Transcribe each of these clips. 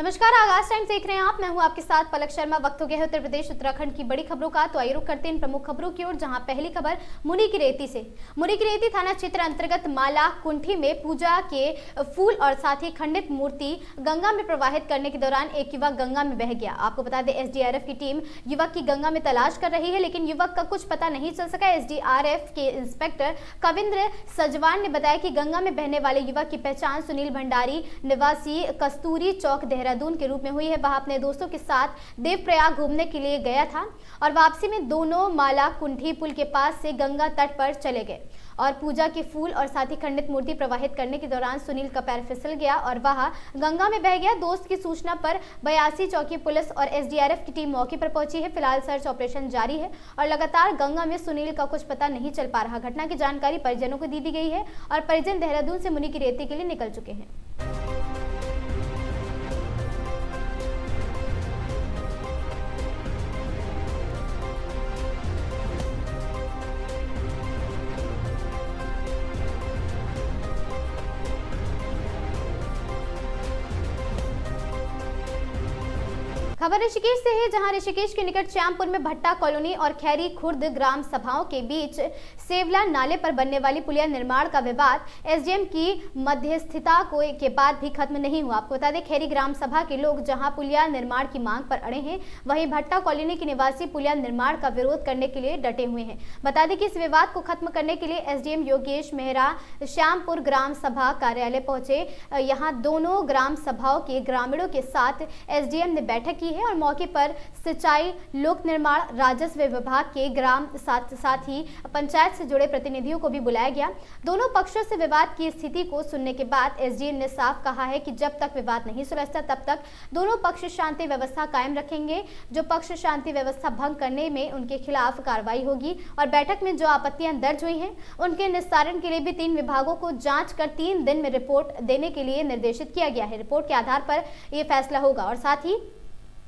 नमस्कार, आगाज टाइम्स देख रहे हैं आप। मैं हूं आपके साथ पलक शर्मा। वक्त हो गया है उत्तर प्रदेश उत्तराखंड की बड़ी खबरों का, तो आइए रुक करते हैं इन प्रमुख खबरों की ओर, जहां पहली खबर मुनिकीरेती से। मुनिकीरेती थाना क्षेत्र अंतर्गत माला कुंठी में पूजा के फूल और साथ ही खंडित मूर्ति गंगा में प्रवाहित करने के दौरान एक युवक गंगा में बह गया। आपको बता दें, एसडीआरएफ की टीम युवक की गंगा में तलाश कर रही है, लेकिन युवक का कुछ पता नहीं चल सका। एसडीआरएफ के इंस्पेक्टर कविंद्र सजवान ने बताया कि गंगा में बहने वाले युवक की पहचान सुनील भंडारी निवासी कस्तूरी चौक देहरादून के रूप में हुई है। वह अपने दोस्तों के साथ देवप्रयाग घूमने के लिए गया था और वापसी में दोनों माला कुंठी पुल के पास से गंगा तट पर चले गए और पूजा के फूल और साथ ही खंडित मूर्ति प्रवाहित करने के दौरान सुनील का पैर फिसल गया और वह गंगा में बह गया। दोस्त की सूचना पर 82 चौकी पुलिस और एसडीआरएफ की टीम मौके पर पहुंची है। फिलहाल सर्च ऑपरेशन जारी है और लगातार गंगा में सुनील का कुछ पता नहीं चल पा रहा। घटना की जानकारी परिजनों को दी गई है और परिजन देहरादून से मुनिकीरेती के लिए निकल चुके हैं। खबर ऋषिकेश से है, जहां ऋषिकेश के निकट श्यामपुर में भट्टा कॉलोनी और खैरी खुर्द ग्राम सभाओं के बीच सेवला नाले पर बनने वाली पुलिया निर्माण का विवाद एसडीएम की मध्यस्थता के बाद भी खत्म नहीं हुआ। आपको बता दें, खैरी ग्राम सभा के लोग जहां पुलिया निर्माण की मांग पर अड़े हैं, वहीं भट्टा कॉलोनी के निवासी पुलिया निर्माण का विरोध करने के लिए डटे हुए हैं। बता दें कि इस विवाद को खत्म करने के लिए एसडीएम योगेश मेहरा श्यामपुर ग्राम सभा कार्यालय पहुंचे। यहाँ दोनों ग्राम सभाओं के ग्रामीणों के साथ एसडीएम ने बैठक की है और मौके पर सिंचाई, लोक निर्माण, राजस्व विभाग के ग्राम साथ ही पंचायत से जुड़े प्रतिनिधियों को भी बुलाया गया। दोनों पक्षों से विवाद की स्थिति को सुनने के बाद एसडीएम ने साफ कहा है कि जब तक विवाद नहीं सुलझता तब तक दोनों पक्ष शांति व्यवस्था कायम रखेंगे। जो पक्ष शांति व्यवस्था भंग करने में उनके खिलाफ कार्रवाई होगी और बैठक में जो आपत्तियां दर्ज हुई हैं उनके निस्तारण के लिए भी 3 विभागों को जांच कर 3 दिन में रिपोर्ट देने के लिए निर्देशित किया गया है। रिपोर्ट के आधार पर यह फैसला होगा। और साथ ही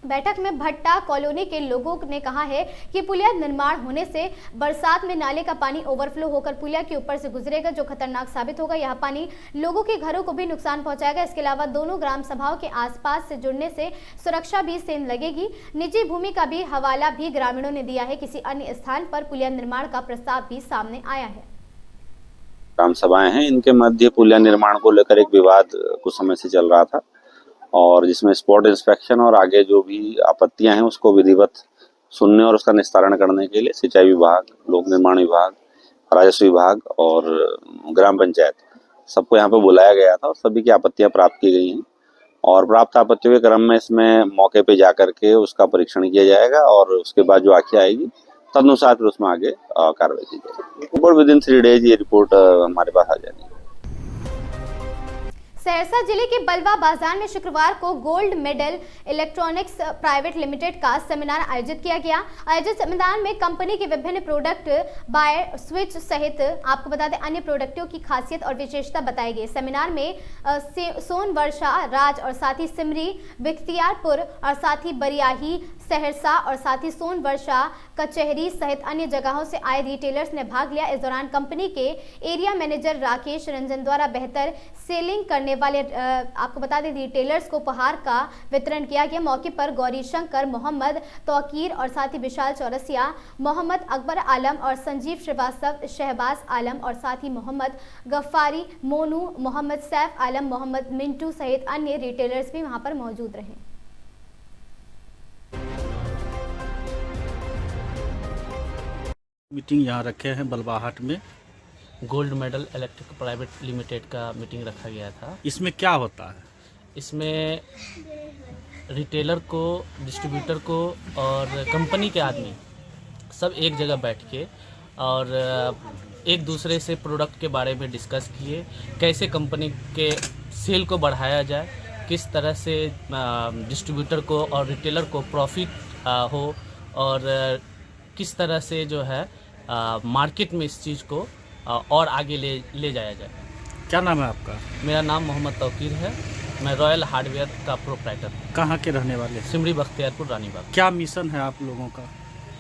बैठक में भट्टा कॉलोनी के लोगों ने कहा है कि पुलिया निर्माण होने से बरसात में नाले का पानी ओवरफ्लो होकर पुलिया के ऊपर से गुजरेगा, जो खतरनाक साबित होगा। यह पानी लोगों के घरों को भी नुकसान पहुंचाएगा। इसके अलावा दोनों ग्राम सभाओं के आसपास से जुड़ने से सुरक्षा भी सेंध लगेगी। निजी भूमि का भी हवाला भी ग्रामीणों ने दिया है। किसी अन्य स्थान पर पुलिया निर्माण का प्रस्ताव भी सामने आया है। ग्राम सभाएं हैं, इनके मध्य पुलिया निर्माण को लेकर एक विवाद कुछ समय से चल रहा था और जिसमें स्पॉट इंस्पेक्शन और आगे जो भी आपत्तियां हैं उसको विधिवत सुनने और उसका निस्तारण करने के लिए सिंचाई विभाग, लोक निर्माण विभाग, राजस्व विभाग और ग्राम पंचायत सबको यहाँ पे बुलाया गया था और सभी की आपत्तियां प्राप्त की गई हैं और प्राप्त आपत्तियों के क्रम में इसमें मौके पे जाकर के उसका परीक्षण किया जाएगा और उसके बाद जो आंखें आएगी तदनुसार फिर उसमें आगे कार्रवाई की जाएगी। विदिन 3 डेज ये रिपोर्ट हमारे पास आ जाएगी। सहरसा जिले के बलवा बाजार में शुक्रवार को gold medal electronics private limited का सेमिनार आयोजित किया गया। आयोजित सेमिनार में कंपनी के विभिन्न प्रोडक्ट, बायर स्विच सहित आपको बता दें अन्य प्रोडक्टों की खासियत और विशेषता बताई गई। सेमिनार में सोन वर्षा, राज और साथ ही सिमरी, बख्तियारपुर और साथ ही बरियाही, सहरसा और साथ ही सोन वर्षा, कचहरी सहित अन्य जगहों से आए रिटेलर्स ने भाग लिया। इस दौरान कंपनी के एरिया मैनेजर राकेश रंजन द्वारा बेहतर सेलिंग करने वाले आपको बता दें रिटेलर्स को उपहार का वितरण किया गया। मौके पर गौरी शंकर, मोहम्मद तौकीर और साथ ही विशाल चौरसिया, मोहम्मद अकबर आलम और संजीव श्रीवास्तव, शहबाज आलम और साथ ही मोहम्मद गफ्फारी, मोनू, मोहम्मद सैफ आलम, मोहम्मद मिंटू सहित अन्य रिटेलर्स भी वहां पर मौजूद रहे। मीटिंग यहाँ रखे हैं बलवाहट में। Gold medal electric private limited का मीटिंग रखा गया था। इसमें क्या होता है? इसमें रिटेलर को, डिस्ट्रीब्यूटर को और कंपनी के आदमी सब एक जगह बैठ के और एक दूसरे से प्रोडक्ट के बारे में डिस्कस किए, कैसे कंपनी के सेल को बढ़ाया जाए, किस तरह से डिस्ट्रीब्यूटर को और रिटेलर को प्रॉफिट हो और किस तरह से जो है मार्केट में इस चीज़ को और आगे ले जाया जाए। क्या नाम है आपका? मेरा नाम मोहम्मद तौकीर है। मैं रॉयल हार्डवेयर का प्रोप्राइटर हूँ। कहाँ के रहने वाले हैं? सिमरी बख्तियारपुर, रानीबाग। क्या मिशन है आप लोगों का?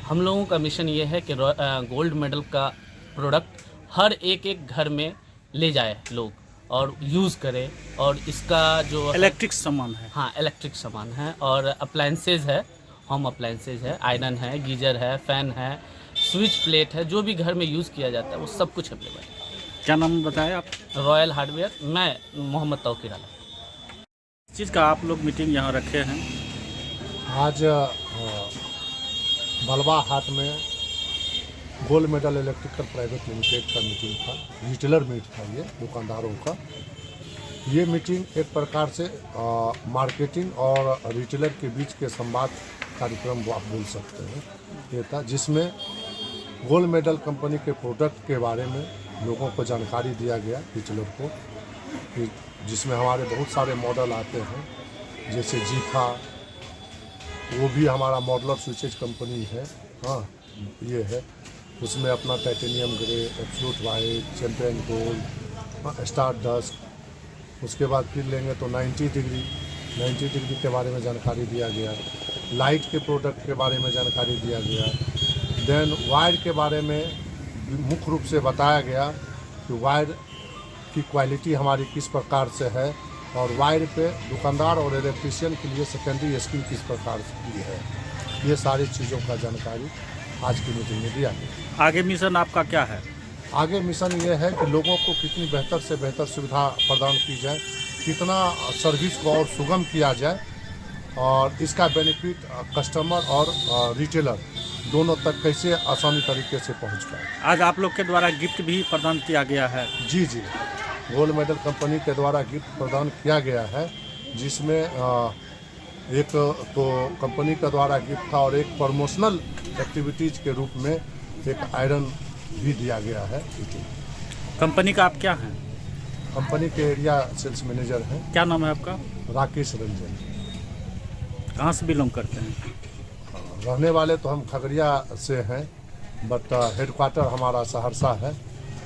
हम लोगों का मिशन ये है कि गोल्ड मेडल का प्रोडक्ट हर एक घर में ले जाए लोग और यूज़ करे। और इसका जो है- इलेक्ट्रिक सामान है। हाँ, इलेक्ट्रिक सामान है और अप्लायंसेज है, होम अप्लायंसेज है, आयरन है, गीजर है, फ़ैन है, स्विच प्लेट है, जो भी घर में यूज़ किया जाता है वो सब कुछ अवेलेबल है। क्या नाम बताया आप? रॉयल हार्डवेयर, मैं मोहम्मद तौकीर आलम। इस चीज़ का आप लोग मीटिंग यहाँ रखे हैं। आज बलवा हाट में gold medal electrical private limited का मीटिंग था, रिटेलर मीट था ये दुकानदारों का। ये मीटिंग एक प्रकार से मार्केटिंग और रिटेलर के बीच के संवाद कार्यक्रम वो आप बोल सकते हैं ये था, जिसमें गोल्ड मेडल कंपनी के प्रोडक्ट के बारे में लोगों को जानकारी दिया गया रिटेलर को, जिसमें हमारे बहुत सारे मॉडल आते हैं, जैसे जीफा, वो भी हमारा मॉडलर स्विचेज कंपनी है। हाँ, ये है, उसमें अपना titanium grey, absolute white, champion gold, star dust. उसके बाद फिर लेंगे तो 90 डिग्री के बारे में जानकारी दिया गया, लाइट के प्रोडक्ट के बारे में जानकारी दिया गया। देन वायर के बारे में मुख्य रूप से बताया गया कि वायर की क्वालिटी हमारी किस प्रकार से है और वायर पे दुकानदार और इलेक्ट्रीशियन के लिए सेकेंडरी स्कीम किस प्रकार की है। ये सारी चीज़ों का जानकारी आज की मीटिंग में दिया गया। आगे मिशन आपका क्या है? आगे मिशन ये है कि लोगों को कितनी बेहतर से बेहतर सुविधा प्रदान की जाए, कितना सर्विस को और सुगम किया जाए और इसका बेनिफिट कस्टमर और रिटेलर दोनों तक कैसे आसानी तरीके से पहुंच पाए। आज आप लोग के द्वारा गिफ्ट भी प्रदान किया गया है। जी, गोल्ड मेडल कंपनी के द्वारा गिफ्ट प्रदान किया गया है, जिसमें एक तो कंपनी के द्वारा गिफ्ट था और एक प्रमोशनल एक्टिविटीज़ के रूप में एक आयरन भी दिया गया है। कंपनी का आप क्या हैं? कंपनी के एरिया सेल्स मैनेजर हैं। क्या नाम है आपका? राकेश रंजन। कहाँ से बिलोंग करते हैं? रहने वाले तो हम खगड़िया से हैं, बट हेडक्वार्टर हमारा सहरसा है।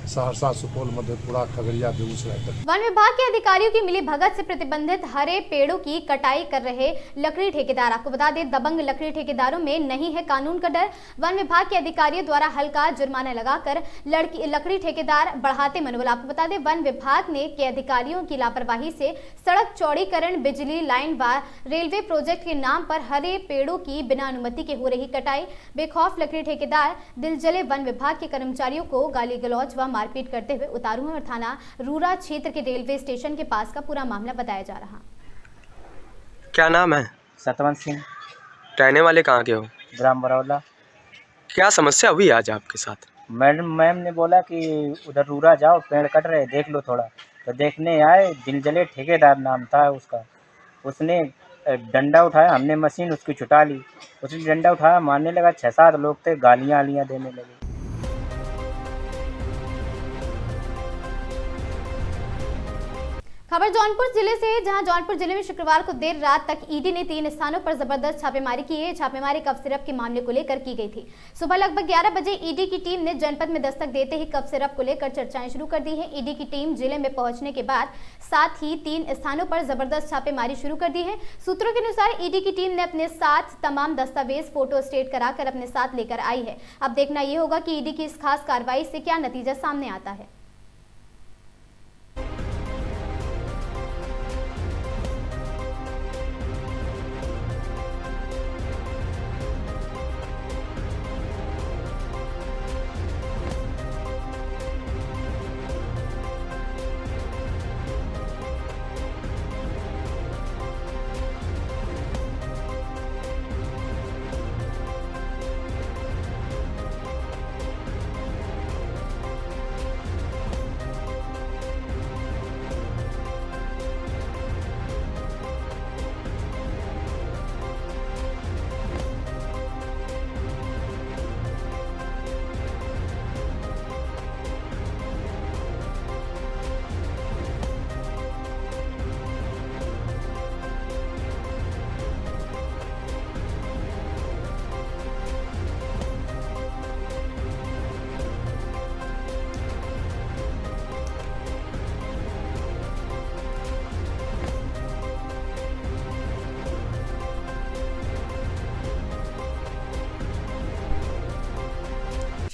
सहरसा, सुपौल, मधेपुरा, खगड़िया, बेगूसराय तक। वन विभाग के अधिकारियों की मिली भगत से प्रतिबंधित हरे पेड़ों की कटाई कर रहे लकड़ी ठेकेदार। आपको बता दें, दबंग लकड़ी ठेकेदारों में नहीं है कानून का डर। वन विभाग के अधिकारियों द्वारा हल्का जुर्माना लगाकर लकड़ी ठेकेदार बढ़ाते मनोबल। आपको बता दें, वन विभाग ने के अधिकारियों की लापरवाही से सड़क चौड़ीकरण, बिजली लाइन व रेलवे प्रोजेक्ट के नाम पर हरे पेड़ों की बिना अनुमति के हो रही कटाई। बेखौफ लकड़ी ठेकेदार दिलजले वन विभाग के कर्मचारियों को गाली गलौज व मारपीट करते हुए उतारू हैं और थाना रूरा क्षेत्र के रेलवे स्टेशन के पास का पूरा मामला बताया जा रहा। क्या नाम है? सतवंत सिंह। रहने वाले कहाँ के हो? ग्राम बरौला। क्या समस्या हुई आज आपके साथ? मैम ने बोला कि उधर रूरा जाओ, पेड़ कट रहे, देख लो थोड़ा। तो देखने आए, दिलजले ठेकेदार नाम था उसका। उसने डंडा उठाया, हमने मशीन उसकी छुटा ली। उसने डंडा उठाया, मारने लगा। 6-7 लोग थे, गालियाँ देने लगे। खबर जौनपुर जिले से है, जहां जौनपुर जिले में शुक्रवार को देर रात तक ईडी ने 3 स्थानों पर जबरदस्त छापेमारी की है। छापेमारी कफ सिरप के मामले को लेकर की गई थी। सुबह लगभग 11 बजे ईडी की टीम ने जनपद में दस्तक देते ही कफ सिरप को लेकर चर्चाएं शुरू कर दी है। ईडी की टीम जिले में पहुंचने के बाद साथ ही 3 स्थानों पर जबरदस्त छापेमारी शुरू कर दी है। सूत्रों के अनुसार ईडी की टीम ने अपने साथ तमाम दस्तावेज, फोटो स्टेट कराकर अपने साथ लेकर आई है। अब देखना यह होगा कि ईडी की इस खास कार्रवाई से क्या नतीजा सामने आता है।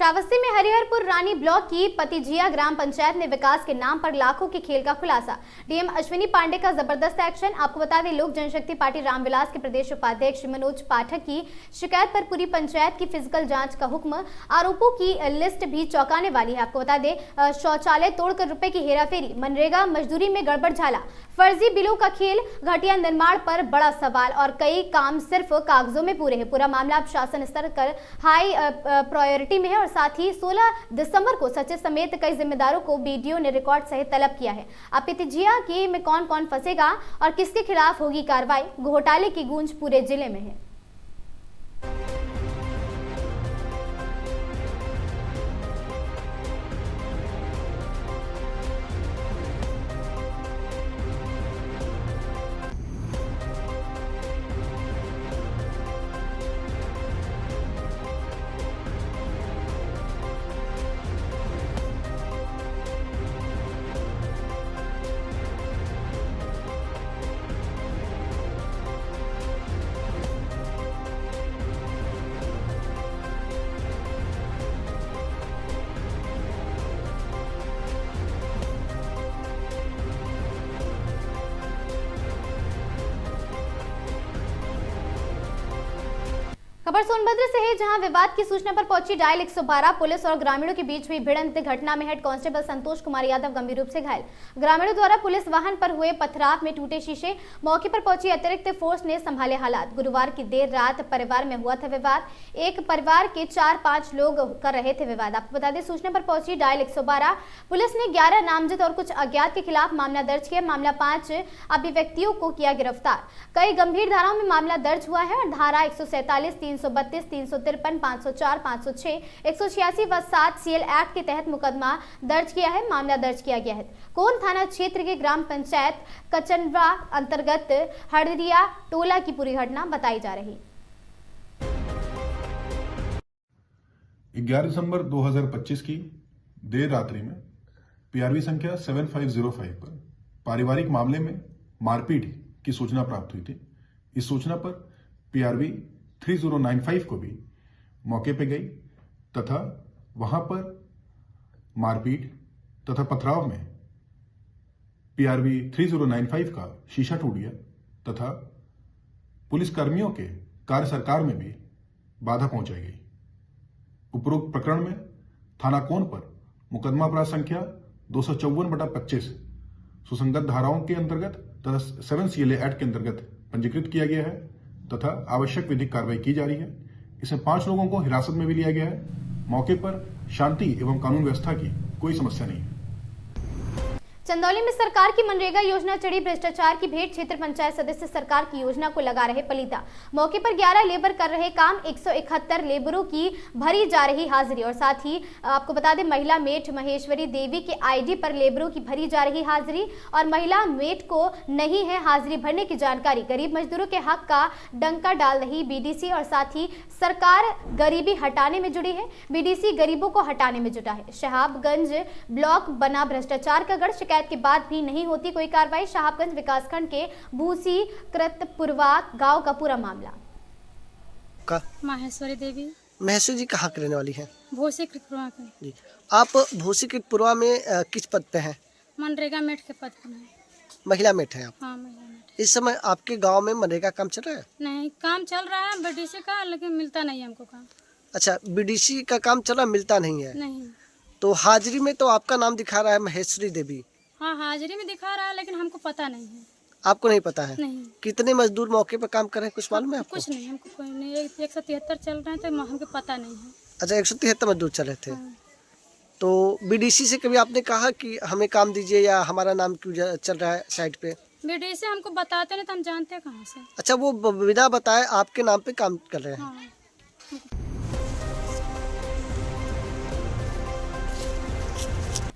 श्रावस्ती में हरिहरपुर रानी ब्लॉक की पतिजिया ग्राम पंचायत ने विकास के नाम पर लाखों के खेल का खुलासा। डीएम अश्विनी पांडे का जबरदस्त एक्शन। आपको बता दें, लोक जनशक्ति पार्टी रामविलास के प्रदेश उपाध्यक्ष मनोज पाठक की शिकायत पर पूरी पंचायत की फिजिकल जांच का हुक्म। आरोपों की लिस्ट भी चौंकाने वाली है। आपको बता दें, शौचालय तोड़कर रुपए की हेराफेरी, मनरेगा मजदूरी में गड़बड़ झाला, फर्जी बिलों का खेल, घटिया निर्माण पर बड़ा सवाल और कई काम सिर्फ कागजों में पूरे हैं। पूरा मामला अब शासन स्तर पर हाई प्रायोरिटी में है और साथ ही 16 दिसंबर को सचिव समेत कई जिम्मेदारों को बीडीओ ने रिकॉर्ड सहित तलब किया है। अब पतिजिया के में कौन कौन फंसेगा और किसके खिलाफ होगी कार्रवाई, घोटाले की गूंज पूरे जिले में है। खबर सोनभद्र से है, जहां विवाद की सूचना पर पहुंची डायल 112 पुलिस और ग्रामीणों के बीच हुई भिड़ंत घटना में हेड कांस्टेबल संतोष कुमार यादव गंभीर रूप से घायल। ग्रामीणों द्वारा पुलिस वाहन पर हुए पथराव में टूटे शीशे। मौके पर पहुंची अतिरिक्त फोर्स ने संभाले हालात। गुरुवार की देर रात परिवार में हुआ था विवाद। एक परिवार के 4-5 लोग कर रहे थे विवाद। आपको बता दें, सूचना पर पहुंची डायल 112 पुलिस ने 11 नामजद और कुछ अज्ञात के खिलाफ मामला दर्ज किया। मामला 5 अभिव्यक्तियों को किया गिरफ्तार। कई गंभीर धाराओं में मामला दर्ज हुआ है और धारा 147, 332, 353, 504, 506, 186 व 7 सीएल एक्ट के तहत मुकदमा दर्ज किया है। मामला दर्ज किया गया है कोन थाना क्षेत्र के ग्राम पंचायत कचनवा अंतर्गत हड़रिया टोला की पूरी घटना बताई जा रही। 11 दिसंबर 2025 की देर रात्रि में पीआरवी संख्या 7505 पर पारिवारिक मामले में मारपीट की सूचना प्राप्त हुई थी। इस सूचना पर पीआरवी 3095 को भी मौके पर गई तथा वहां पर मारपीट तथा पथराव में पीआरवी 3095 का शीशा टूट गया तथा पुलिसकर्मियों के कार्य सरकार में भी बाधा पहुंचाई गई। उपरोक्त प्रकरण में थाना कोन पर मुकदमा अपराध संख्या 254/25 सुसंगत धाराओं के अंतर्गत तथा 7 सीएल एक्ट के अंतर्गत पंजीकृत किया गया है तथा आवश्यक विधिक कार्रवाई की जा रही है। इसमें 5 लोगों को हिरासत में भी लिया गया है। मौके पर शांति एवं कानून व्यवस्था की कोई समस्या नहीं है। चंदौली में सरकार की मनरेगा योजना चढ़ी भ्रष्टाचार की भेंट। क्षेत्र पंचायत सदस्य सरकार की योजना को लगा रहे पलीता। मौके पर 11 लेबर कर रहे काम, 171 लेबरों की भरी जा रही हाजिरी और साथ ही आपको बता दें, महिला मेट महेश्वरी देवी के आईडी पर लेबरों की भरी जा रही हाजिरी और महिला मेट को नहीं है हाजिरी भरने की जानकारी। गरीब मजदूरों के हक का डंका डाल रही बीडीसी और साथ ही सरकार गरीबी हटाने में जुड़ी है। बीडीसी गरीबों को हटाने में जुटा है। शहाबगंज ब्लॉक बना भ्रष्टाचार का गढ़। शिकायत के बाद भी नहीं होती कोई कार्रवाई। शहाबगंज विकासखंड के भूसी कृतपुरवा गांव का पूरा मामला। माहेश्वरी देवी। महेश्वरी जी कहाँ के रहने वाली हैं? भूसी कृतपुरवा के जी। आप भूसी कृतपुरवा में किस पद पे हैं? मनरेगा मेट के पद पर है। महिला मेट हैं आप? हाँ, महिला मेट। इस समय आपके गांव में मनरेगा काम चल रहा है? नहीं, काम चल रहा है बीडीसी का, लेकिन मिलता नहीं हमको काम। अच्छा, बीडीसी का काम चल रहा, मिलता नहीं है? नहीं। तो हाजिरी में तो आपका नाम दिखा रहा है महेश्वरी देवी। हाँ, हाजिरी में दिखा रहा है, लेकिन हमको पता नहीं है। आपको नहीं पता है? नहीं। कितने मजदूर मौके पर काम कर रहे हैं, कुछ मालूम है आपको? कुछ नहीं, हमको कोई नहीं। 173 चल रहे हैं तो हमको पता नहीं है। अच्छा, 173 मजदूर चल रहे थे। हाँ। तो बीडीसी से कभी आपने कहा कि हमें काम दीजिए या हमारा नाम क्यों चल रहा है साइड पे? बीडीसी हमको बताते नहीं तो हम जानते हैं कहाँ से। अच्छा, वो बिना बताए आपके नाम पे काम कर रहे हैं? हाँ।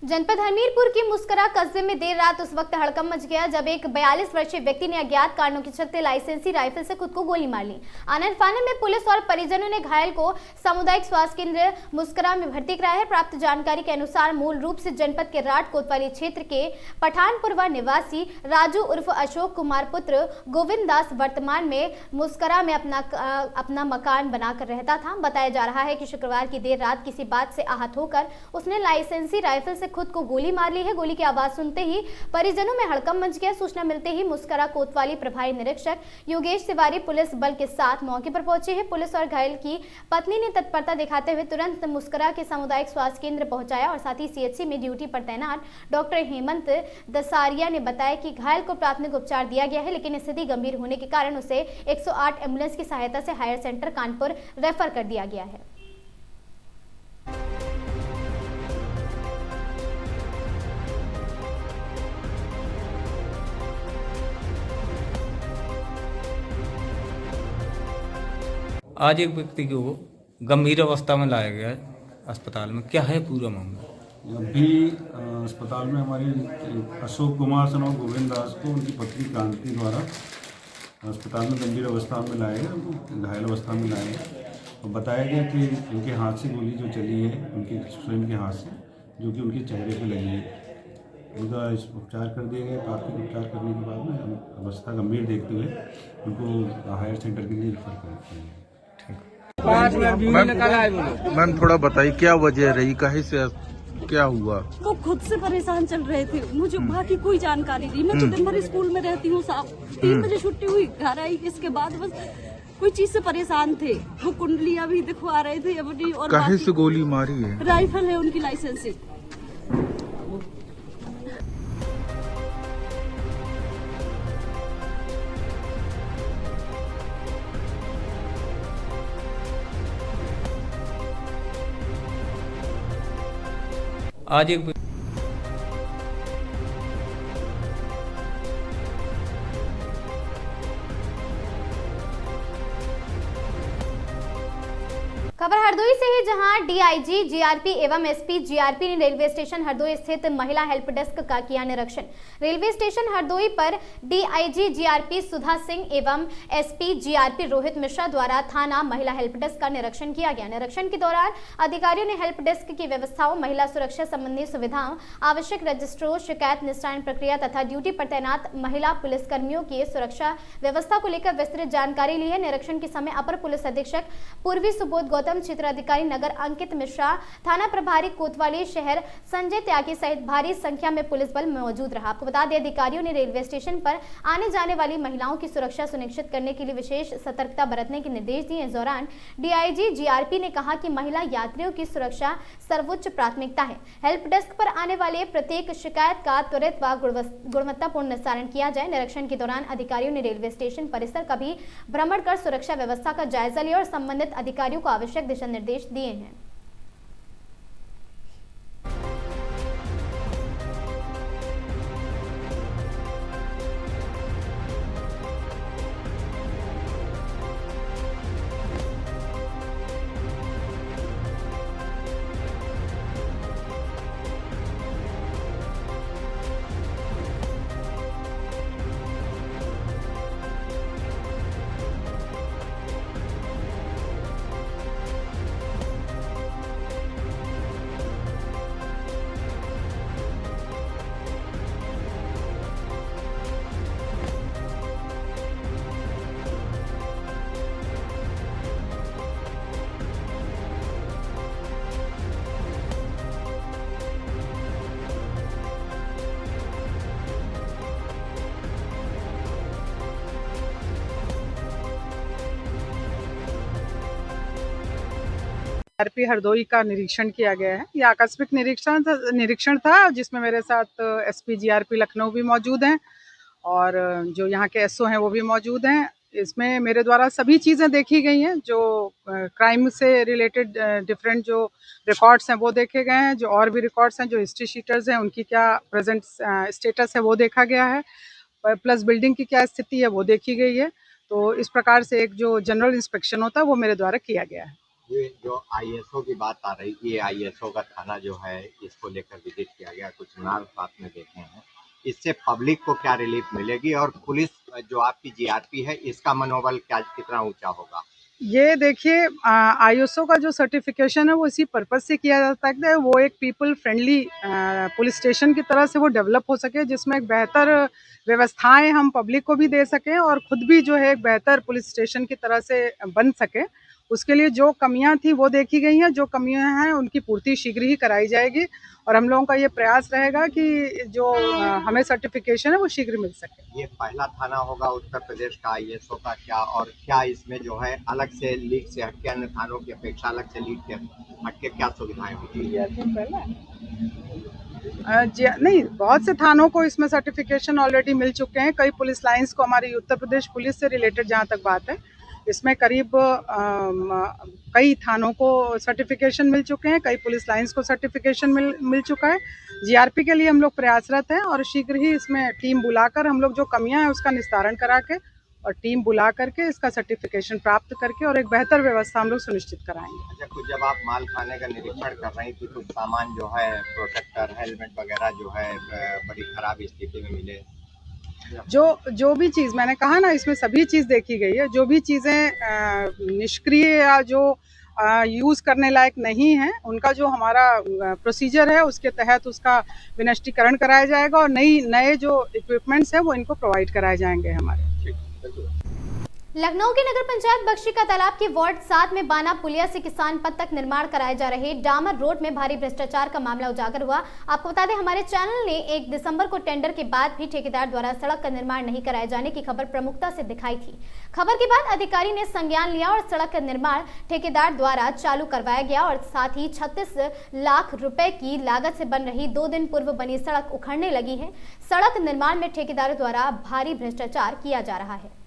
जनपद हमीरपुर की मुस्करा कस्बे में देर रात उस वक्त हड़कंप मच गया जब एक 42 वर्षीय व्यक्ति ने अज्ञात कारणों के चलते लाइसेंसी राइफल से खुद को गोली मार ली। आनन-फानन में पुलिस और परिजनों ने घायल को सामुदायिक स्वास्थ्य केंद्र मुस्करा में भर्ती कराया है। प्राप्त जानकारी के अनुसार मूल रूप से जनपद के राट कोतवाली क्षेत्र के पठानपुरवा निवासी राजू उर्फ अशोक कुमार पुत्र गोविंद दास वर्तमान में मुस्करा में अपना मकान बनाकर रहता था। बताया जा रहा है कि शुक्रवार की देर रात किसी बात से आहत होकर उसने लाइसेंसी राइफल से खुद को गोली मार ली है। गोली की आवाज सुनते ही परिजनों में हड़कंप मच गया। सूचना मिलते ही मुस्करा कोतवाली प्रभारी निरीक्षक योगेश तिवारी पुलिस बल के साथ मौके पर पहुंचे हैं। पुलिस और घायल की पत्नी ने तत्परता दिखाते हुए तुरंत मुस्करा के सामुदायिक स्वास्थ्य केंद्र पहुंचाया और साथ ही सीएचसी में ड्यूटी पर तैनात डॉक्टर हेमंत दसारिया ने बताया कि घायल को प्राथमिक उपचार दिया गया है, लेकिन स्थिति गंभीर होने के कारण उसे 108 एम्बुलेंस की सहायता से हायर सेंटर कानपुर रेफर कर दिया गया है। आज एक व्यक्ति को गंभीर अवस्था में लाया गया है अस्पताल में। क्या है पूरा मामला? अभी अस्पताल में हमारे अशोक कुमार सन और गोविंद दास को उनकी पत्नी क्रांति द्वारा अस्पताल में गंभीर अवस्था में लाया गया, उनको घायल अवस्था में लाया गया और बताया गया कि उनके हाथ से गोली जो चली है उनके स्वयं के हाथ से, जो कि उनके चेहरे पे लगी है। उनका उपचार कर दिया गया। प्राथमिक उपचार करने के बाद में अवस्था गंभीर देखते हुए उनको हायर सेंटर के लिए रेफर कर दिया। मैम थोड़ा बताइए क्या वजह रही, कहीं से क्या हुआ? वो खुद से परेशान चल रहे थे, मुझे बाकी कोई जानकारी नहीं। मैं तो दिन भर स्कूल में रहती हूँ, 3 बजे छुट्टी हुई, घर आई, इसके बाद बस कोई चीज से परेशान थे। वो कुंडलियाँ भी दिखवा रहे थे अपनी। और कहीं से गोली मारी है? राइफल है उनकी लाइसेंसी। आज एक खबर हरदोई से है, जहां डीआईजी जीआरपी एवं एसपी जीआरपी ने रेलवे स्टेशन हरदोई स्थित महिला हेल्प डेस्क का किया निरीक्षण। रेलवे स्टेशन हरदोई पर डीआईजी जीआरपी सुधा सिंह एवं एसपी जीआरपी रोहित मिश्रा द्वारा थाना महिला हेल्प डेस्क का निरीक्षण किया गया। निरीक्षण के दौरान अधिकारियों ने हेल्प डेस्क की व्यवस्थाओं, महिला सुरक्षा संबंधी सुविधाओं, आवश्यक रजिस्ट्रों, शिकायत निस्तारण प्रक्रिया तथा ड्यूटी पर तैनात महिला पुलिसकर्मियों की सुरक्षा व्यवस्था को लेकर विस्तृत जानकारी ली है। निरीक्षण के समय अपर पुलिस अधीक्षक पूर्वी सुबोध गौतम, क्षेत्राधिकारी नगर अंकित मिश्रा, थाना प्रभारी कोतवाली शहर संजय त्यागी सहित भारी संख्या में पुलिस बल मौजूद रहा। आपको बता दें, अधिकारियों ने रेलवे स्टेशन पर आने जाने वाली महिलाओं की सुरक्षा सुनिश्चित करने के लिए विशेष सतर्कता बरतने के निर्देश दिए। इस दौरान डीआईजी जीआरपी ने कहा कि महिला यात्रियों की सुरक्षा सर्वोच्च प्राथमिकता है। हेल्प डेस्क पर आने वाले प्रत्येक शिकायत का त्वरित व गुणवत्तापूर्ण निस्तारण किया जाए। निरीक्षण के दौरान अधिकारियों ने रेलवे स्टेशन परिसर का भी भ्रमण कर सुरक्षा व्यवस्था का जायजा लिया और संबंधित अधिकारियों को आवश्यक दिशा निर्देश दिए हैं। आरपी हरदोई का निरीक्षण किया गया है। यह आकस्मिक निरीक्षण था जिसमें मेरे साथ एसपी जीआरपी लखनऊ भी मौजूद हैं और जो यहाँ के एसओ हैं वो भी मौजूद हैं। इसमें मेरे द्वारा सभी चीज़ें देखी गई हैं, जो क्राइम से रिलेटेड डिफरेंट जो रिकॉर्ड्स हैं वो देखे गए हैं, जो और भी रिकॉर्ड्स हैं, जो हिस्ट्री शीटर्स हैं उनकी क्या प्रेजेंट स्टेटस है वो देखा गया है, प्लस बिल्डिंग की क्या स्थिति है वो देखी गई है। तो इस प्रकार से एक जो जनरल इंस्पेक्शन होता है वो मेरे द्वारा किया गया है। ये जो आईएसओ की बात आ रही थी, आईएसओ का थाना जो है इसको लेकर विजिट किया गया, कुछ मार्ग साथ में देखे हैं, इससे पब्लिक को क्या रिलीफ मिलेगी और पुलिस जो आपकी जीआरपी है इसका मनोबल क्या कितना ऊंचा होगा? ये देखिए, आईएसओ का जो सर्टिफिकेशन है वो इसी पर्पज से किया जाता है, वो एक पीपल फ्रेंडली पुलिस स्टेशन की तरह से वो डेवलप हो सके, जिसमें एक बेहतर व्यवस्थाएं हम पब्लिक को भी दे सकें और खुद भी जो है एक बेहतर पुलिस स्टेशन की तरह से बन सके। उसके लिए जो कमियां थी वो देखी गई हैं, जो कमियां हैं उनकी पूर्ति शीघ्र ही कराई जाएगी और हम लोगों का ये प्रयास रहेगा कि जो हमें सर्टिफिकेशन है वो शीघ्र मिल सके। ये पहला थाना होगा उत्तर प्रदेश का आईएसओ का क्या, और क्या इसमें जो है अलग से लीड से हटके अन्य थानों की अपेक्षा अलग से लीड के हटके क्या सुविधाएं होती है? नहीं, बहुत से थानों को इसमें सर्टिफिकेशन ऑलरेडी मिल चुके हैं। कई पुलिस लाइंस को, हमारी उत्तर प्रदेश पुलिस से रिलेटेड जहाँ तक बात है, इसमें करीब कई थानों को सर्टिफिकेशन मिल चुके हैं, कई पुलिस लाइंस को सर्टिफिकेशन मिल चुका है। जीआरपी के लिए हम लोग प्रयासरत हैं और शीघ्र ही इसमें टीम बुलाकर हम लोग जो कमियां हैं उसका निस्तारण करा के और टीम बुला करके इसका सर्टिफिकेशन प्राप्त करके और एक बेहतर व्यवस्था हम लोग सुनिश्चित कराएंगे। अच्छा, कुछ जब आप माल खाने का निरीक्षण कर रही थी, कुछ सामान जो है प्रोटेक्टर, हेलमेट वगैरह जो है बड़ी खराब स्थिति में मिले? जो भी चीज़ मैंने कहा ना, इसमें सभी चीज़ देखी गई है। जो भी चीज़ें निष्क्रिय या जो यूज़ करने लायक नहीं है, उनका जो हमारा प्रोसीजर है उसके तहत उसका विनष्टीकरण कराया जाएगा और नए जो इक्विपमेंट्स हैं वो इनको प्रोवाइड कराए जाएंगे हमारे। लखनऊ के नगर पंचायत बख्शी का तालाब के वार्ड 7 में बाना पुलिया से किसान पथ तक निर्माण कराए जा रहे डामर रोड में भारी भ्रष्टाचार का मामला उजागर हुआ। आपको बता दें, हमारे चैनल ने 1 दिसंबर को टेंडर के बाद भी ठेकेदार द्वारा सड़क का निर्माण नहीं कराए जाने की खबर प्रमुखता से दिखाई थी। खबर के बाद अधिकारी ने संज्ञान लिया और सड़क का निर्माण ठेकेदार द्वारा चालू करवाया गया और साथ ही 36 लाख रुपए की लागत से बन रही 2 दिन पूर्व बनी सड़क उखड़ने लगी है। सड़क निर्माण में ठेकेदारों द्वारा भारी भ्रष्टाचार किया जा रहा है।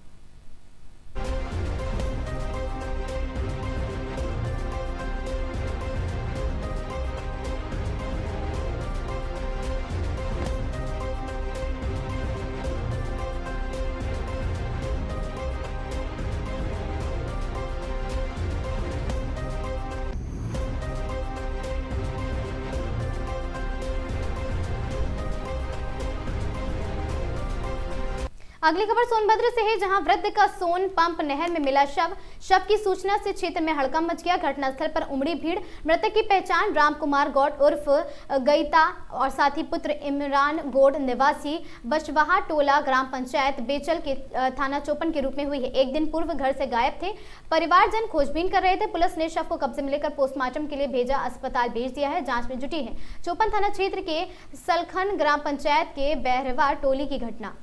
अगली खबर सोनभद्र से है, जहां वृद्ध का सोन पंप नहर में मिला शव की सूचना से क्षेत्र में हड़कंप मच गया। घटनास्थल पर उमड़ी भीड़। मृतक की पहचान राम कुमार गौड़ उर्फ गईता और साथी पुत्र इमरान गौड़ निवासी बशवाहा टोला ग्राम पंचायत बेचल के थाना चौपन के रूप में हुई है। 1 दिन पूर्व घर से गायब थे। परिवारजन खोजबीन कर रहे थे। पुलिस ने शव को कब्जे में लेकर पोस्टमार्टम के लिए भेजा, अस्पताल भेज दिया है। जांच में जुटी है। चौपन थाना क्षेत्र के सलखन ग्राम पंचायत के बहरवा टोली की घटना।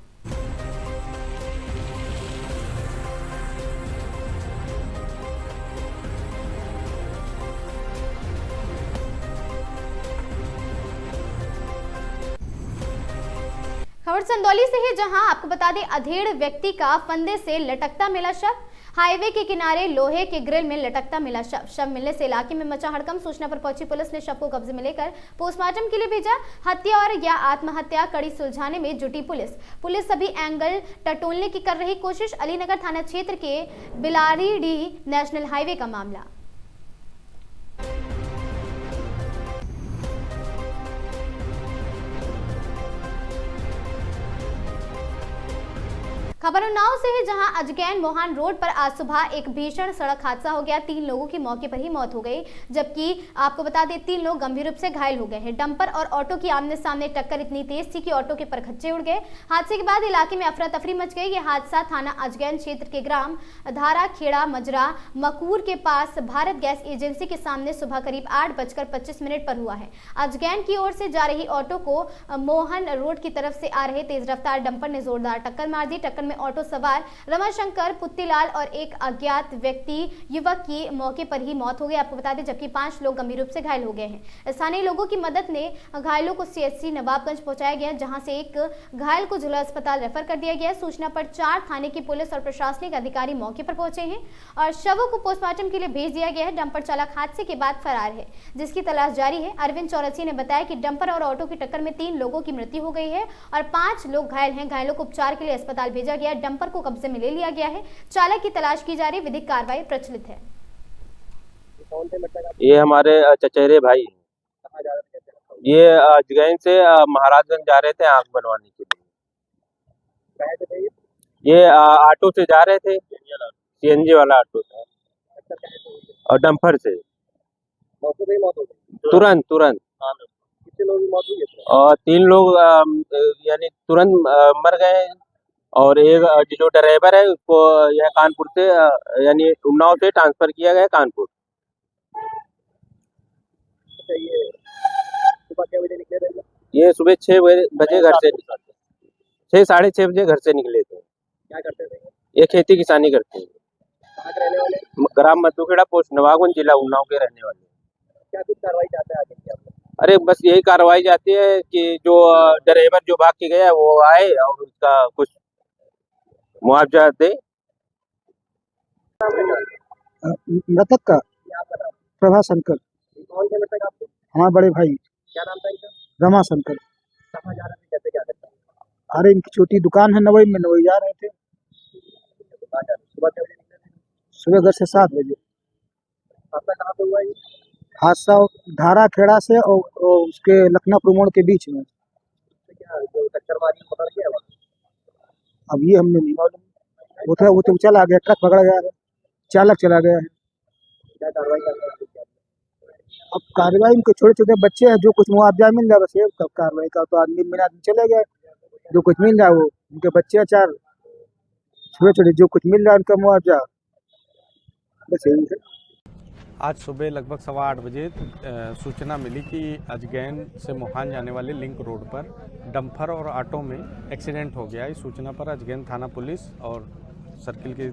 खबर चंदौली से है, जहां आपको बता दें, अधेड़ व्यक्ति का फंदे से लटकता मिला शव। हाईवे के किनारे लोहे के ग्रिल में लटकता मिला शव मिलने से इलाके में मचा हड़कंप। सूचना पर पहुंची पुलिस ने शव को कब्जे में लेकर पोस्टमार्टम के लिए भेजा। हत्या और या आत्महत्या कड़ी सुलझाने में जुटी पुलिस सभी एंगल टटोलने की कर रही कोशिश। अलीनगर थाना क्षेत्र के बिलारीडीह नेशनल हाईवे का मामला। खबर उन्नाव से है, जहां अजगैन मोहान रोड पर आज सुबह एक भीषण सड़क हादसा हो गया। 3 लोगों की मौके पर ही मौत हो गई, जबकि आपको बता दें 3 लोग गंभीर रूप से घायल हो गए हैं। डंपर और ऑटो की आमने सामने टक्कर इतनी तेज थी कि ऑटो के परखच्चे उड़ गए। हादसे के बाद इलाके में अफरा तफरी मच गई। यह हादसा थाना अजगैन क्षेत्र के ग्राम धारा खेड़ा मजरा मकूर के पास भारत गैस एजेंसी के सामने सुबह करीब 8:25 पर हुआ है। अजगैन की ओर से जा रही ऑटो को मोहन रोड की तरफ से आ रहे तेज रफ्तार डंपर ने जोरदार टक्कर मार दी। टक्कर में ऑटो सवार रमाशंकर पुत्तीलाल और एक अज्ञात व्यक्ति युवक की मौके पर ही मौत हो गई। आपको बता दें, जबकि 5 लोग गंभीर रूप से घायल हो गए हैं। स्थानीय लोगों की मदद ने घायलों को सीएचसी नवाबगंज पहुंचाया गया, जहां से एक घायल को जिला अस्पताल रेफर कर दिया गया। सूचना पर 4 थाने की पुलिस और प्रशासनिक अधिकारी मौके पर पहुंचे हैं और शवों को पोस्टमार्टम के लिए भेज दिया गया है। डंपर चालक हादसे के बाद फरार है, जिसकी तलाश जारी है। अरविंद चौरसी ने बताया कि डंपर और ऑटो की टक्कर में 3 लोगों की मृत्यु हो गई है और 5 लोग घायल हैं। घायलों को उपचार के लिए अस्पताल भेजा गया। डंपर को कब्जे में ले लिया गया है। चालक की तलाश की जा रही। विधिक कार्रवाई प्रचलित है। ये हमारे चचेरे भाई हैं। ये अजगैन से महाराजगंज जा रहे थे आंख बनवाने के लिए। ये ऑटो से जा रहे थे, सीएनजी वाला ऑटो था और डंपर से तुरंत और 3 लोग यानी तुरंत मर गए हैं और एक जो ड्राइवर है उसको यह कानपुर से यानी उन्नाव से ट्रांसफर किया गया कानपुर। ये सुबह 6 बजे घर से 6 साढ़े 6 बजे घर से निकले थे। क्या करते थे? ये खेती किसानी करते हैं। कहाँ के रहने वाले? ग्राम मधुखेड़ा पोस्ट नवागुंज जिला उन्नाव के रहने वाले। क्या कुछ कार्रवाई चाहते हैं आगे की आप? अरे बस यही कार्रवाई चाहती है कि जो ड्राइवर जो भाग के गया वो आए और उसका कुछ मुआवजा दे। मृतक का प्रभा शंकर। कौन थे मृतक आपके? हमारे बड़े भाई। क्या नाम था इनका? रमा शंकर। कहाँ जा रहे थे, कैसे क्या करते? अरे इनकी छोटी दुकान है नवई में, नवई जा रहे थे। दुकान जा रहे थे। सुबह कितने बजे निकले थे? सुबह घर से 7 बजे। हादसा कहाँ पे हुआ ये? हादसा धारा खेड़ा से और उसके लखनऊ मोड़ के बीच में। क्या जो टक्कर मारी पकड़ गया वहाँ? अब ये हमने नहीं मालूम। वो तो चला गया, ट्रक पकड़ गया है, चालक चला गया है। क्या कार्रवाई करते हैं? अब कार्रवाई उनके छोटे छोटे बच्चे हैं, जो कुछ मुआवजा मिल रहा है बस ये तब कार्रवाई का। तो आदमी बिना चले गए, जो कुछ मिल रहा है वो उनके बच्चे 4 छोटे छोटे, जो कुछ मिल रहा है उनका मुआवजा, बस यही है। आज सुबह लगभग 8:15 बजे सूचना मिली कि अजगैन से मोहान जाने वाले लिंक रोड पर डंपर और ऑटो में एक्सीडेंट हो गया। इस सूचना पर अजगैन थाना पुलिस और सर्किल के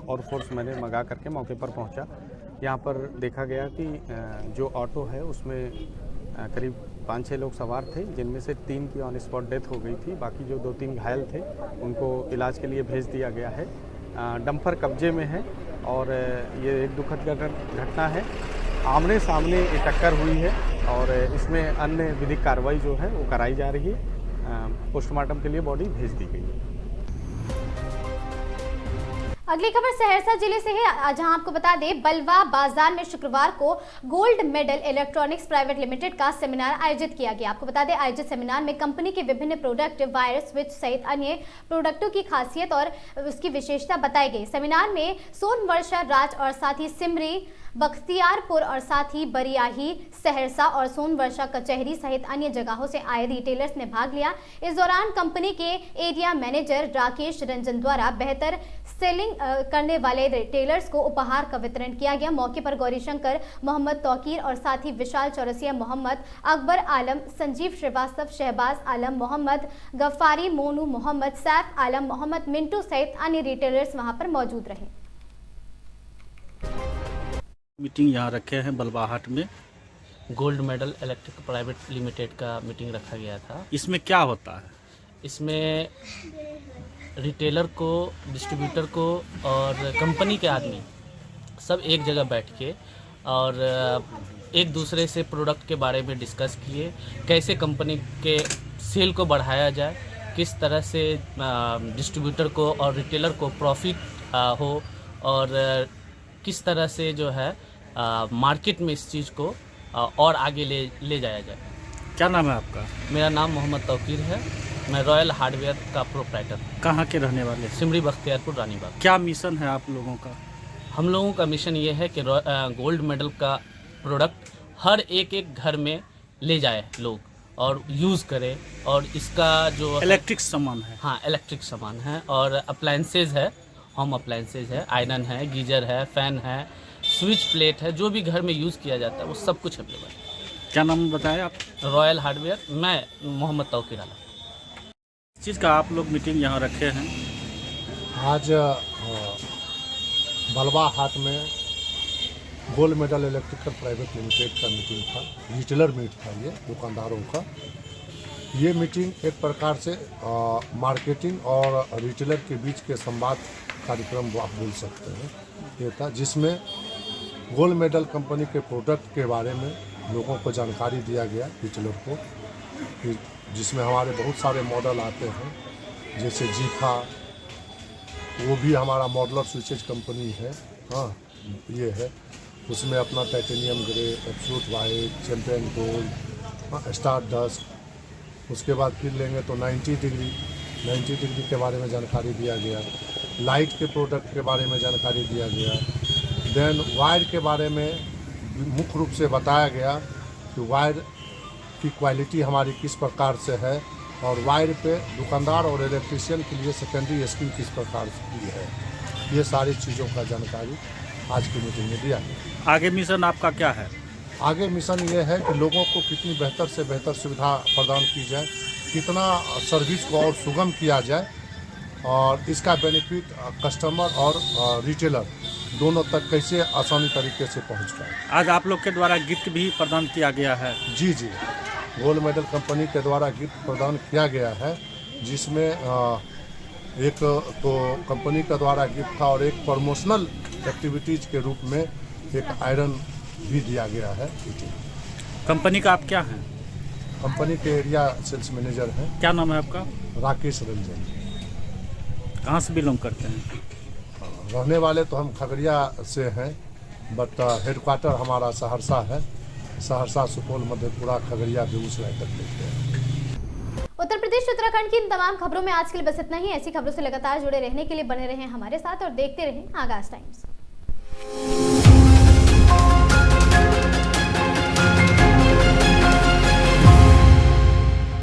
और फोर्स मैंने मंगा करके मौके पर पहुंचा। यहाँ पर देखा गया कि जो ऑटो है उसमें करीब 5-6 लोग सवार थे, जिनमें से 3 की ऑन स्पॉट डेथ हो गई थी। बाकी जो 2-3 घायल थे उनको इलाज के लिए भेज दिया गया है। डंपर कब्जे में है और ये एक दुखद घटना है। आमने सामने ये टक्कर हुई है और इसमें अन्य विधिक कार्रवाई जो है वो कराई जा रही है। पोस्टमार्टम के लिए बॉडी भेज दी गई है। अगली खबर सहरसा जिले से है, जहां आपको बता दें बलवा बाजार में शुक्रवार को gold medal electronics private limited का सेमिनार आयोजित किया गया। आपको बता दें आयोजित सेमिनार में कंपनी के विभिन्न प्रोडक्ट, वायर, स्विच सहित अन्य प्रोडक्टों की खासियत और उसकी विशेषता बताई गई। सेमिनार में सोनवर्षा, राज और साथ ही सिमरी, बख्तियारपुर और साथ ही बरियाही, सहरसा और सोनवर्षा, कचहरी सहित अन्य जगहों से आए रिटेलर्स ने भाग लिया। इस दौरान कंपनी के एरिया मैनेजर राकेश रंजन द्वारा बेहतर सेलिंग करने वाले रिटेलर्स को उपहार का वितरण किया गया। मौके पर गौरीशंकर, मोहम्मद तौकीर और साथ ही विशाल चौरसिया, मोहम्मद अकबर आलम, संजीव श्रीवास्तव, शहबाज आलम, मोहम्मद गफ्फारी, मोनू मोहम्मद, सैफ आलम, मोहम्मद मिंटू सहित अन्य रिटेलर्स वहां पर मौजूद रहे। मीटिंग यहाँ रखे हैं बलवाहट में। Gold medal electric private limited का मीटिंग रखा गया था। इसमें क्या होता है? इसमें रिटेलर को, डिस्ट्रीब्यूटर को और कंपनी के आदमी सब एक जगह बैठ के और एक दूसरे से प्रोडक्ट के बारे में डिस्कस किए, कैसे कंपनी के सेल को बढ़ाया जाए, किस तरह से डिस्ट्रीब्यूटर को और रिटेलर को प्रॉफिट हो और किस तरह से जो है मार्केट में इस चीज़ को और आगे ले जाया जाए। क्या नाम है आपका? मेरा नाम मोहम्मद तौकीर है। मैं रॉयल हार्डवेयर का प्रोप्राइटर। कहाँ के रहने वाले? सिमरी, बख्तियारपुर, रानीबाग। क्या मिशन है आप लोगों का? हम लोगों का मिशन ये है कि गोल्ड मेडल का प्रोडक्ट हर एक घर में ले जाए लोग और यूज़ करें। और इसका जो इलेक्ट्रिक सामान है। हाँ, इलेक्ट्रिक सामान है और अप्लायंसेज है, होम अप्लायंसेज है, आयरन है, गीजर है, फ़ैन है, स्विच प्लेट है, जो भी घर में यूज़ किया जाता है वो सब कुछ अवेलेबल है। क्या नाम बताया आप? Royal hardware. मैं मोहम्मद तौकीर आलम। इस चीज़ का आप लोग मीटिंग यहाँ रखे हैं? आज बलवा हाट में gold medal electrical private limited का मीटिंग था। रिटेलर मीट था ये, दुकानदारों का। ये मीटिंग एक प्रकार से मार्केटिंग और रिटेलर के बीच के संवाद कार्यक्रम आप बोल सकते हैं ये था, जिसमें गोल्ड मेडल कंपनी के प्रोडक्ट के बारे में लोगों को जानकारी दिया गया, रिटेलर को, कि जिसमें हमारे बहुत सारे मॉडल आते हैं, जैसे जीफा, वो भी हमारा मॉडलर स्विचेज कंपनी है। हाँ, ये है। उसमें अपना titanium grey, absolute white, champion gold, star dust. उसके बाद फिर लेंगे तो 90 डिग्री के बारे में जानकारी दिया गया, लाइट के प्रोडक्ट के बारे में जानकारी दिया गया। देन वायर के बारे में मुख्य रूप से बताया गया कि वायर की क्वालिटी हमारी किस प्रकार से है और वायर पे दुकानदार और इलेक्ट्रीशियन के लिए सेकेंडरी स्कीम किस प्रकार की है। ये सारी चीज़ों का जानकारी आज की मीटिंग में दिया गया। आगे मिशन आपका क्या है? आगे मिशन ये है कि लोगों को कितनी बेहतर से बेहतर सुविधा प्रदान की जाए, कितना सर्विस को और सुगम किया जाए और इसका बेनिफिट कस्टमर और रिटेलर दोनों तक कैसे आसानी तरीके से पहुंच पाए। आज आप लोग के द्वारा गिफ्ट भी प्रदान किया गया है। जी, गोल्ड मेडल कंपनी के द्वारा गिफ्ट प्रदान किया गया है, जिसमें एक तो कंपनी के द्वारा गिफ्ट था और एक प्रमोशनल एक्टिविटीज़ के रूप में एक आयरन भी दिया गया है। कंपनी का आप क्या हैं? कंपनी के एरिया सेल्स मैनेजर हैं। क्या नाम है आपका? राकेश रंजन। कहाँ से बिलोंग करते हैं? रहने वाले तो हम खगड़िया से हैं, बट हेडक्वार्टर हमारा सहरसा है। सहरसा, सुपौल, मधेपुरा, खगड़िया, बेगूसराय तक लेते हैं। उत्तर प्रदेश उत्तराखंड की इन तमाम खबरों में आज के लिए बस इतना ही। ऐसी खबरों से लगातार जुड़े रहने के लिए बने रहें हमारे साथ और देखते रहें आगाज टाइम्स।